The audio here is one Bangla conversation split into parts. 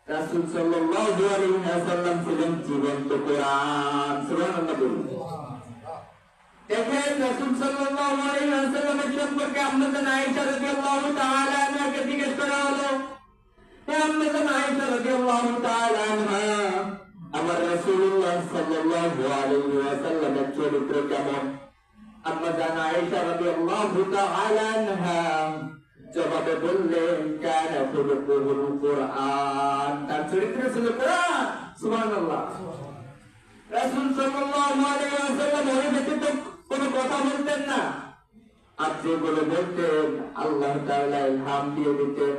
রাসূল সাল্লাল্লাহু আলাইহি ওয়াসাল্লাম ছিলেন জীবন্ত কোরআন। সুবহানাল্লাহ বলুন। দেখেন রাসূল সাল্লাল্লাহু আলাইহি ওয়াসাল্লামের সম্পর্কে আম্মাজান আয়েশা রাদিয়াল্লাহু তাআলা আনহাকে জিজ্ঞেস করা হলো, হে আম্মাজান আয়েশা রাদিয়াল্লাহু তাআলা আনহা, আমার রাসূলুল্লাহ সাল্লাল্লাহু আলাইহি ওয়াসাল্লামের চরিত্র কেমন? আম্মাজান আয়েশা রাদিয়াল্লাহু তাআলা আনহা জবাবে বললেন, কানা খুলুকুল কুরআন, তার চরিত্র ছিল কোরআন। সুবহানাল্লাহ। রাসূল সাল্লাল্লাহু আলাইহি ওয়াসাল্লাম ওই ব্যতীত কোনো কথা বলতেন না, আর যেগুলো বলতেন আল্লাহ তাআলা ইলহাম দিয়ে দিতেন।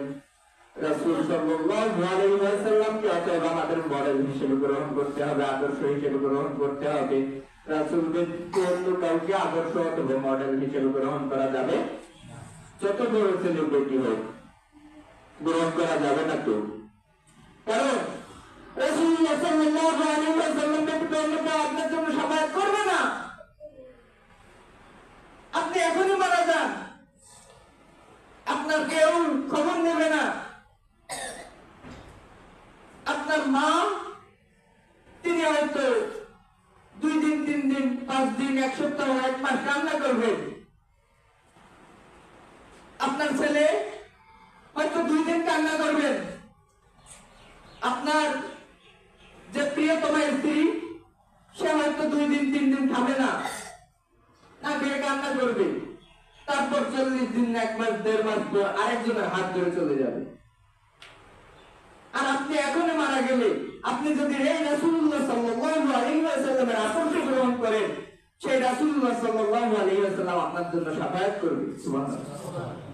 রাসূল সাল্লাল্লাহু আলাইহি ওয়াসাল্লামকে অতএব আমাদের মডেল হিসেবে গ্রহণ করতে হবে, আদর্শ হিসেবে গ্রহণ করতে হবে। রাসূল ব্যতীত অন্য কাউকে আদর্শ অথবা মডেল হিসেবে গ্রহণ করা যাবে, যত বড় সেলিব্রিটি হোক গ্রহণ করা যাবে না। তো কারণ রাসূলুল্লাহ সাল্লাল্লাহু আলাইহি ওয়াসাল্লাম ব্যতীত অন্য কেউ আপনার জন্য শাফায়াত করবে না। আপনি এখনই মারা যান, আপনার কেউ খবর নেবে না। আপনার মা, তিনি হয়তো 2 দিন 3 দিন 5 দিন 1 সপ্তাহ 1 মাস কান্না করবেন। আপনার ছেলে হয়তো 2 দিন কান্না করবেন। আপনার যে প্রিয়তমা স্ত্রী, সে হয়তো 2 দিন 3 দিন খাবে না, না খেয়ে কান্না করবে। তারপর 40 দিন 1 মাস 1.5 মাস পর আরেকজনের হাত ধরে চলে যাবে। আর আপনি এখনই মারা গেলে, আপনি যদি এই রাসূলুল্লাহ সাল্লাল্লাহু আলাইহি ওয়াসাল্লামের আদর্শ গ্রহণ করেন, সেই রাসূলুল্লাহ সাল্লাল্লাহু আলাইহি ওয়াসাল্লাম আপনার জন্য শাফায়াত করবে। সুবহানাল্লাহ।